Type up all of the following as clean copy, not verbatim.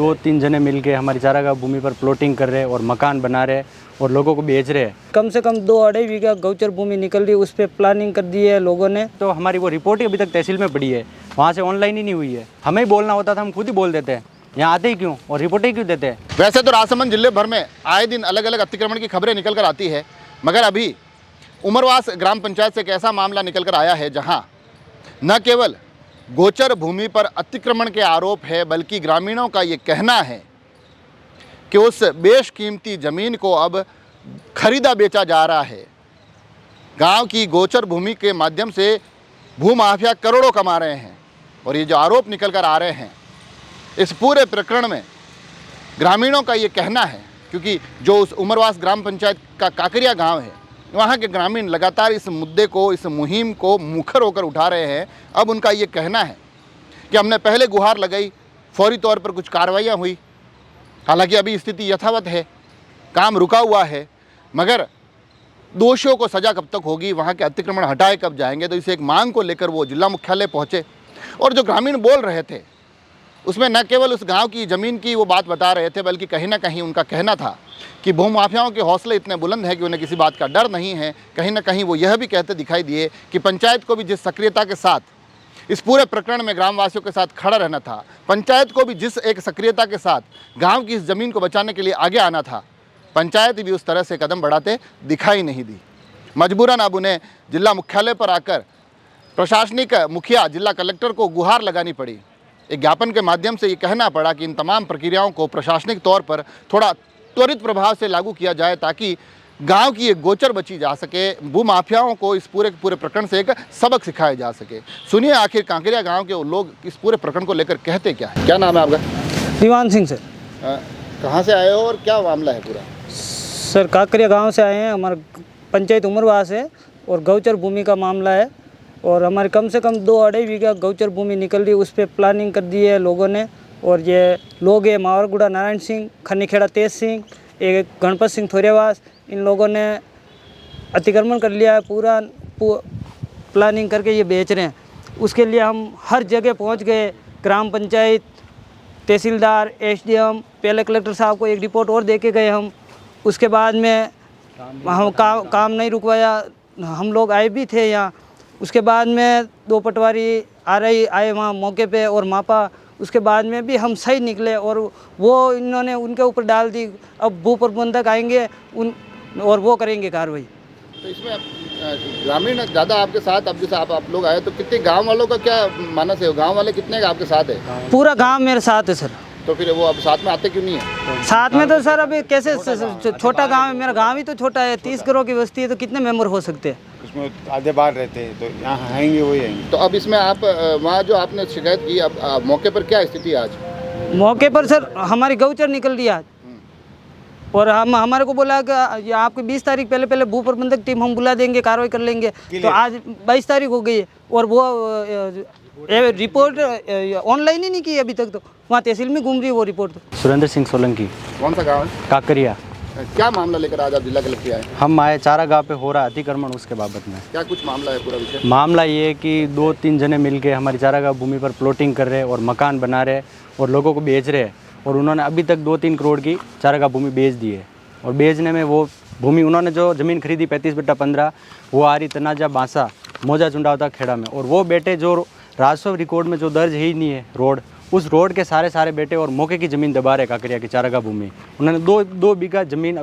2-3 जने मिलके हमारी चारागाह भूमि पर प्लॉटिंग कर रहे हैं और मकान बना रहे हैं और लोगों को बेच रहे हैं। कम से कम 2-2.5 बीघा गौचर भूमि निकल रही है, उस पर प्लानिंग कर दी है लोगों ने। तो हमारी वो रिपोर्ट ही अभी तक तहसील में पड़ी है, वहाँ से ऑनलाइन ही नहीं हुई है। हमें ही बोलना होता था, हम खुद ही बोल देते हैं, यहाँ आते ही क्यों और रिपोर्ट ही क्यों देते हैं। वैसे तो राजसमंद जिले भर में आए दिन अलग अलग अतिक्रमण की खबरें निकल कर आती है, मगर अभी उमरवास ग्राम पंचायत से एक ऐसा मामला निकल कर आया है जहाँ न केवल गोचर भूमि पर अतिक्रमण के आरोप है, बल्कि ग्रामीणों का ये कहना है कि उस बेशकीमती ज़मीन को अब खरीदा बेचा जा रहा है। गांव की गोचर भूमि के माध्यम से भूमाफिया करोड़ों कमा रहे हैं और ये जो आरोप निकल कर आ रहे हैं, इस पूरे प्रकरण में ग्रामीणों का ये कहना है, क्योंकि जो उस उमरवास ग्राम पंचायत का काकरिया गांव है, वहाँ के ग्रामीण लगातार इस मुद्दे को, इस मुहिम को मुखर होकर उठा रहे हैं। अब उनका ये कहना है कि हमने पहले गुहार लगाई, फौरी तौर पर कुछ कार्रवाइयाँ हुई, हालांकि अभी स्थिति यथावत है, काम रुका हुआ है, मगर दोषियों को सज़ा कब तक होगी, वहाँ के अतिक्रमण हटाए कब जाएंगे। तो इसे एक मांग को लेकर वो जिला मुख्यालय पहुँचे और जो ग्रामीण बोल रहे थे उसमें न केवल उस गांव की ज़मीन की वो बात बता रहे थे, बल्कि कहीं ना कहीं उनका कहना था कि भूमाफियाओं के हौसले इतने बुलंद हैं कि उन्हें किसी बात का डर नहीं है। कहीं ना कहीं वो यह भी कहते दिखाई दिए कि पंचायत को भी जिस सक्रियता के साथ इस पूरे प्रकरण में ग्रामवासियों के साथ खड़ा रहना था, पंचायत को भी जिस एक सक्रियता के साथ गाँव की इस ज़मीन को बचाने के लिए आगे आना था, पंचायत भी उस तरह से कदम बढ़ाते दिखाई नहीं दी। मजबूरन अब उन्हें जिला मुख्यालय पर आकर प्रशासनिक मुखिया जिला कलेक्टर को गुहार लगानी पड़ी। एक ज्ञापन के माध्यम से ये कहना पड़ा कि इन तमाम प्रक्रियाओं को प्रशासनिक तौर पर थोड़ा त्वरित प्रभाव से लागू किया जाए, ताकि गांव की एक गोचर बची जा सके, भूमाफियाओं को इस पूरे प्रकरण से एक सबक सिखाया जा सके। सुनिए आखिर कांकरिया गांव के लोग इस पूरे प्रकरण को लेकर कहते क्या है। क्या नाम है आपका? दीवान सिंह सर। कहाँ से आए हो और क्या मामला है पूरा? सर काकरिया गांव से आए हैं, हमारा पंचायत उमरवास है और गौचर भूमि का मामला है और हमारे कम से कम 2-2.5 बीघा गौचर भूमि निकल रही है, उस पर प्लानिंग कर दी है लोगों ने। और ये लोग हैं मावरगुड़ा नारायण सिंह, खनीखेड़ा तेज सिंह, एक गणपत सिंह थोरेवास, इन लोगों ने अतिक्रमण कर लिया है, पूरा प्लानिंग करके ये बेच रहे हैं। उसके लिए हम हर जगह पहुंच गए, ग्राम पंचायत, तहसीलदार, एसडीएम, पहले कलेक्टर साहब को एक रिपोर्ट और दे के गए हम। उसके बाद में हम काम नहीं रुकवाया, हम लोग आए भी थे यहाँ। उसके बाद में 2 पटवारी आए वहाँ मौके पे और मापा, उसके बाद में भी हम सही निकले और वो इन्होंने उनके ऊपर डाल दी। अब भू प्रबंधक आएंगे और वो करेंगे कार्रवाई। तो इसमें ग्रामीण ज़्यादा आपके साथ, अब जैसे आप लोग आए तो कितने गांव वालों का क्या मानस है? गांव वाले कितने आपके साथ है? पूरा गांव मेरे साथ है सर। तो फिर वो अब साथ में आते क्यों नहीं है? साथ में तो सर अभी कैसे, छोटा गांव है, मेरा गांव ही तो छोटा है, 30 करोड़ की बस्ती है, तो कितने मेंबर हो सकते हैं? उसमें आधे बाहर रहते हैं, तो यहाँ आएंगे वही आएंगे। तो अब इसमें आप वहाँ जो आपने शिकायत की, अब मौके पर क्या स्थिति है आज? मौके पर सर हमारी गौचर निकल रही है आज और हमारे को बोला कि ये आपकी 20 तारीख पहले भू प्रबंधक टीम हम बुला देंगे, कार्रवाई कर लेंगे। तो आज 22 तारीख हो गई है और वो रिपोर्ट ऑनलाइन ही नहीं की अभी तक, तो वहाँ तहसील में घूम रही है वो रिपोर्ट। तो सुरेंद्र सिंह सोलंकी। कौन सा गाँव है? काकरिया। क्या मामला लेकर आज आप जिला कलेक्टर आए? हम आए चारागाह पे हो रहा अतिक्रमण, उसके बाबत में। क्या कुछ मामला है पूरा विषय? मामला ये है कि 2-3 जने मिलके हमारी चारागाह भूमि पर प्लॉटिंग कर रहे हैं और मकान बना रहे हैं और लोगों को बेच रहे हैं और उन्होंने अभी तक 2-3 करोड़ की चारागाह भूमि बेच दी है। और बेचने में वो भूमि उन्होंने जो ज़मीन खरीदी 35/15 वो आ रही तनाजा बांसा मौजा चुंडावता खेड़ा में, और वो बेटे जो राजस्व रिकॉर्ड में जो दर्ज ही नहीं है रोड, उस रोड के सारे बेटे और मौके की ज़मीन दबा रहे काकरिया की चारागाह भूमि। उन्होंने 2 बीघा ज़मीन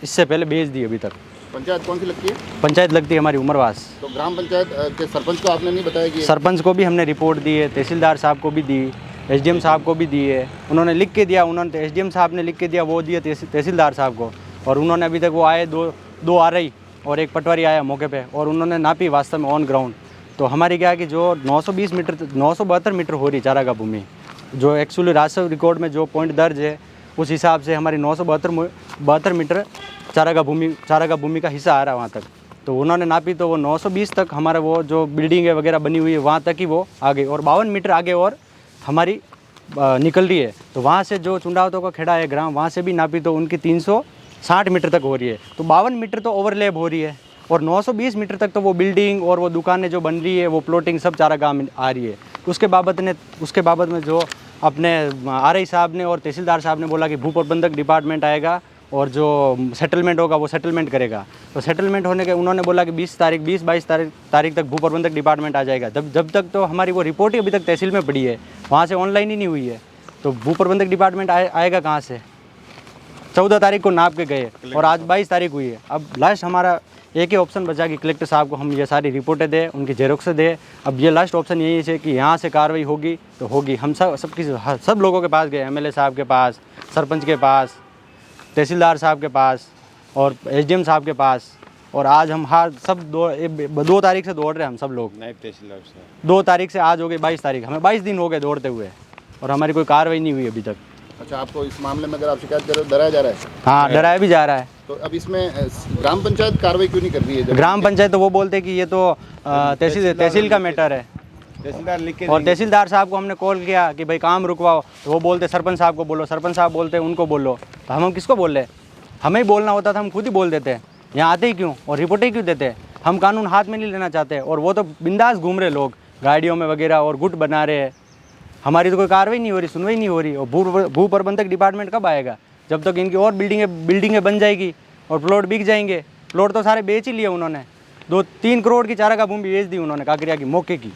इससे पहले बेच दी अभी तक। पंचायत कौन सी लगती है? पंचायत लगती है हमारी उमरवास। तो ग्राम पंचायत के सरपंच को आपने नहीं बताया कि? सरपंच को भी हमने रिपोर्ट दी है, तहसीलदार साहब को भी दी, एसडीएम साहब को भी दी है। उन्होंने लिख के दिया, उन्होंने एसडीएम साहब ने लिख के दिया, वो दिया तहसीलदार साहब को। और उन्होंने अभी तक वो आए, दो आ रही और एक पटवारी आया मौके पे और उन्होंने नापी वास्तव में ऑन ग्राउंड। तो हमारी क्या है कि जो 972 मीटर हो रही चारागाह भूमि, जो एक्चुअली राजस्व रिकॉर्ड में जो पॉइंट दर्ज है उस हिसाब से हमारी 972 मीटर चारागाह भूमि का हिस्सा आ रहा है वहाँ तक। तो उन्होंने नापी तो वो 920 तक हमारा वो जो बिल्डिंग वगैरह बनी हुई है वहाँ तक ही वो आगे, और 52 मीटर आगे और हमारी निकल रही है। तो वहाँ से जो चुंडावतों का खेड़ा है ग्राम, वहाँ से भी नापी तो उनकी 360 मीटर तक हो रही है। तो 52 मीटर तो ओवरलैप हो रही है और 920 मीटर तक तो वो बिल्डिंग और वो दुकानें जो बन रही है वो प्लॉटिंग सब चारागाह में आ रही है। उसके बाबत में जो अपने RI साहब ने और तहसीलदार साहब ने बोला कि भू प्रबंधक डिपार्टमेंट आएगा और जो सेटलमेंट होगा वो सेटलमेंट करेगा। तो सेटलमेंट होने के उन्होंने बोला कि 20-22 तारीख तक भू प्रबंधक डिपार्टमेंट आ जाएगा। जब तक तो हमारी वो रिपोर्ट ही अभी तक तहसील में पड़ी है, वहाँ से ऑनलाइन ही नहीं हुई है, तो भू प्रबंधक डिपार्टमेंट आएगा कहाँ से। 14 तारीख को नाप के गए और आज 22 तारीख हुई है। अब लास्ट हमारा एक ही ऑप्शन बचा कि कलेक्टर साहब को हम ये सारी रिपोर्टें दें, उनकी जेरोक्स दें। अब ये लास्ट ऑप्शन यही है कि यहाँ से कार्रवाई होगी तो होगी। हम सब लोगों के पास गए, MLA साहब के पास, सरपंच के पास, तहसीलदार साहब के पास और SDM साहब के पास, और आज हम सब 2 तारीख से दौड़ रहे हैं हम सब लोग। नायब तहसीलदार साहब 2 तारीख से आज हो गई 22 तारीख, हमें 22 दिन हो गए दौड़ते हुए और हमारी कोई कार्रवाई नहीं हुई अभी तक। अच्छा, आपको इस मामले में अगर आप शिकायत करें तो डराया जा रहा है? हाँ, डराया भी जा रहा है। तो अब इसमें ग्राम पंचायत कार्रवाई क्यों नहीं कर रही है? ग्राम पंचायत तो वो बोलते हैं कि ये तो तहसील का मैटर है, तहसीलदार लिख के और तहसीलदार साहब को हमने कॉल किया कि भाई काम रुकवाओ, तो वो बोलते सरपंच साहब को बोलो, सरपंच साहब बोलते उनको बोलो। तो हम किसको बोल रहे? हमें ही बोलना होता था, हम खुद ही बोल देते। यहाँ आते ही क्यों और रिपोर्टें क्यों देते? हम कानून हाथ में नहीं लेना चाहते, और वो तो बिंदास घूम रहे लोग गाड़ियों में वगैरह और गुट बना रहे हैं। हमारी तो कोई कार्रवाई नहीं हो रही, सुनवाई नहीं हो रही। और भू प्रबंधक डिपार्टमेंट कब आएगा? जब तक इनकी और बिल्डिंगें बन जाएगी और प्लॉट बिक जाएंगे। प्लॉट तो सारे बेच ही लिए उन्होंने, 2-3 करोड़ की चारा का भूमि बेच दी उन्होंने काकरिया की मौके की।